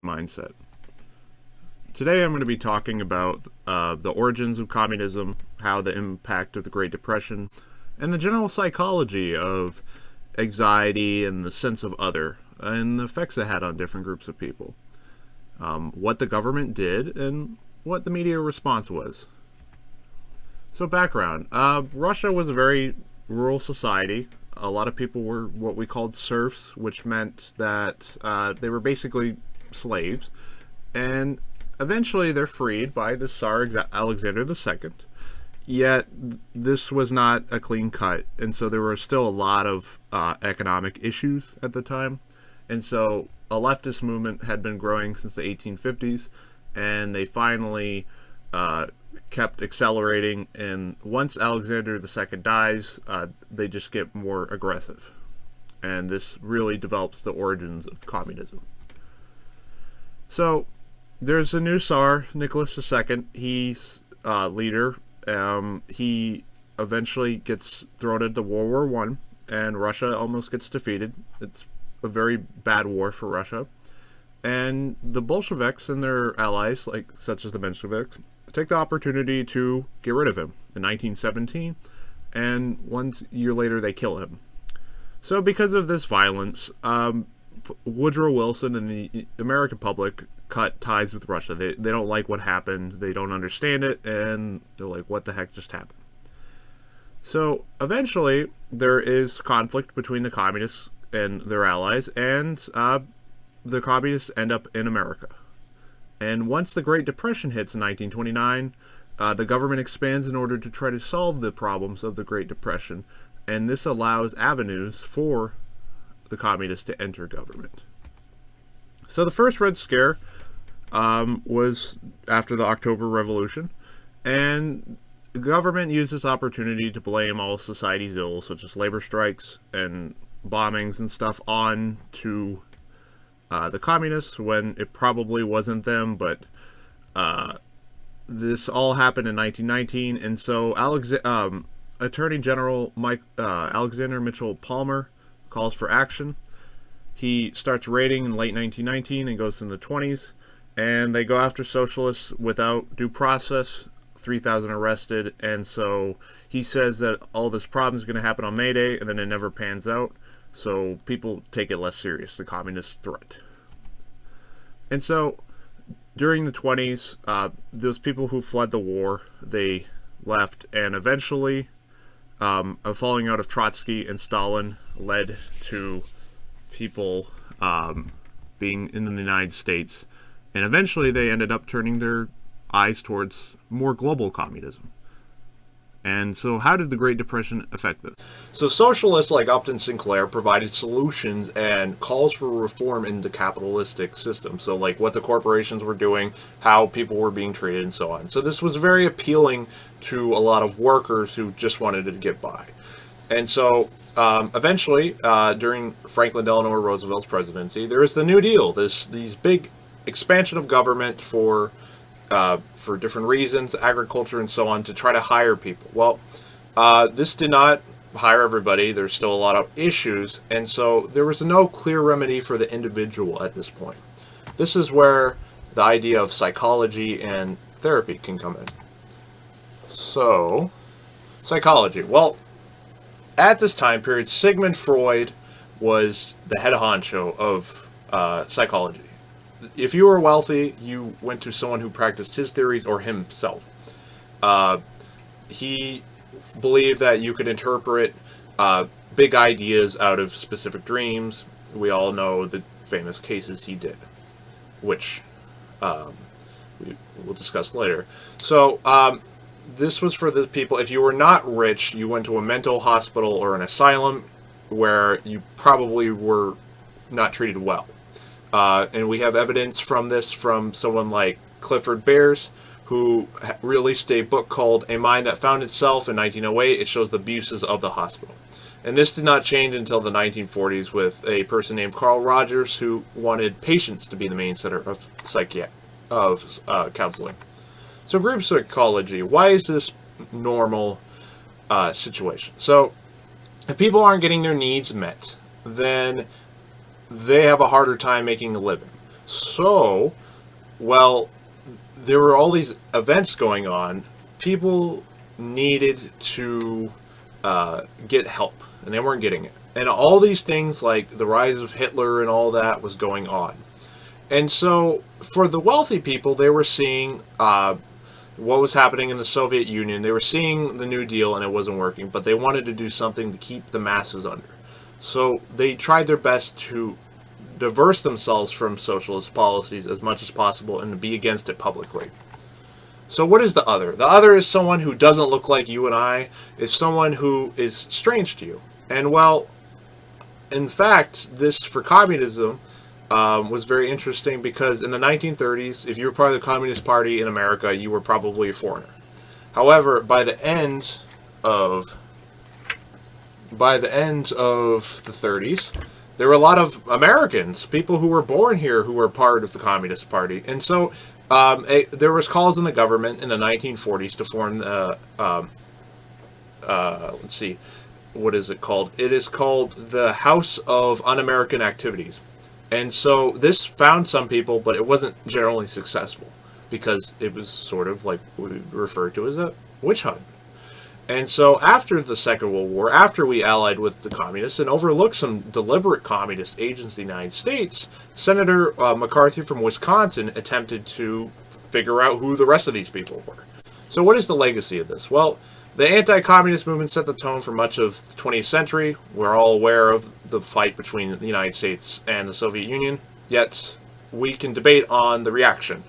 mindset. Today I'm going to be talking about the origins of communism, how the impact of the Great Depression, and the general psychology of anxiety and the sense of other, and the effects it had on different groups of people. What the government did, and what the media response was. So background. Russia was a very rural society. A lot of people were what we called serfs, which meant that they were basically slaves. And eventually they're freed by the Tsar Alexander II. Yet this was not a clean cut, and so there were still a lot of economic issues at the time. And so a leftist movement had been growing since the 1850s, and they finally kept accelerating, and once Alexander II dies, they just get more aggressive. And this really develops the origins of communism. So there's a new Tsar, Nicholas II. He's leader. He eventually gets thrown into World War One, and Russia almost gets defeated. It's a very bad war for Russia. And the Bolsheviks and their allies, such as the Mensheviks, take the opportunity to get rid of him in 1917, and 1 year later they kill him. So because of this violence, Woodrow Wilson and the American public cut ties with Russia. They don't like what happened, they don't understand it, and they're like, what the heck just happened? So eventually there is conflict between the communists and their allies, and the communists end up in America. And once the Great Depression hits in 1929, the government expands in order to try to solve the problems of the Great Depression, and this allows avenues for the communists to enter government. So the first Red Scare was after the October Revolution, and the government used this opportunity to blame all society's ills, such as labor strikes and bombings and stuff, on to the communists, when it probably wasn't them. But this all happened in 1919, and so Attorney General Alexander Mitchell Palmer calls for action. He starts raiding in late 1919 and goes in the 20s, and they go after socialists without due process. 3,000 arrested, and so he says that all this problem is going to happen on May Day, and then it never pans out. So people take it less serious, the communist threat. And so during the 20s, those people who fled the war, they left, and eventually a falling out of Trotsky and Stalin led to people being in the United States, and eventually they ended up turning their eyes towards more global communism. And so how did the Great Depression affect this? So socialists like Upton Sinclair provided solutions and calls for reform in the capitalistic system. So like what the corporations were doing, how people were being treated, and so on. So this was very appealing to a lot of workers who just wanted to get by. And so eventually, during Franklin Delano Roosevelt's presidency, there is the New Deal, these big expansion of government for different reasons, agriculture and so on, to try to hire people. Well, this did not hire everybody. There's still a lot of issues, and so there was no clear remedy for the individual at this point. This is where the idea of psychology and therapy can come in. So, psychology. Well, at this time period, Sigmund Freud was the head honcho of psychology. If you were wealthy, you went to someone who practiced his theories or himself. He believed that you could interpret big ideas out of specific dreams. We all know the famous cases he did, which we will discuss later. So this was for the people. If you were not rich, you went to a mental hospital or an asylum where you probably were not treated well. And we have evidence from this from someone like Clifford Beers, who released a book called A Mind That Found Itself in 1908. It shows the abuses of the hospital. And this did not change until the 1940s with a person named Carl Rogers, who wanted patients to be the main center of counseling. So group psychology, why is this normal situation? So if people aren't getting their needs met, then they have a harder time making a living. So, well, there were all these events going on. People needed to get help, and they weren't getting it. And all these things, like the rise of Hitler and all that, was going on. And so, for the wealthy people, they were seeing what was happening in the Soviet Union. They were seeing the New Deal, and it wasn't working, but they wanted to do something to keep the masses under. So, they tried their best to diverse themselves from socialist policies as much as possible and to be against it publicly. So what is the other? The other is someone who doesn't look like you and I, is someone who is strange to you. And well, in fact, this for communism was very interesting because in the 1930s, if you were part of the Communist Party in America, you were probably a foreigner. However, of by the end of the 30s, there were a lot of Americans, people who were born here, who were part of the Communist Party, and so there was calls in the government in the 1940s to form the let's see, what is it called? It is called the House of Un-American Activities, and so this found some people, but it wasn't generally successful because it was sort of like what we refer to as a witch hunt. And so after the Second World War, after we allied with the communists and overlooked some deliberate communist agents in the United States, Senator McCarthy from Wisconsin attempted to figure out who the rest of these people were. So what is the legacy of this? Well, the anti-communist movement set the tone for much of the 20th century. We're all aware of the fight between the United States and the Soviet Union, yet we can debate on the reaction.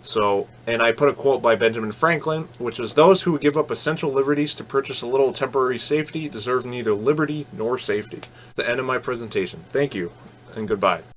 So, and I put a quote by Benjamin Franklin, which was, "Those who give up essential liberties to purchase a little temporary safety deserve neither liberty nor safety." The end of my presentation. Thank you, and goodbye.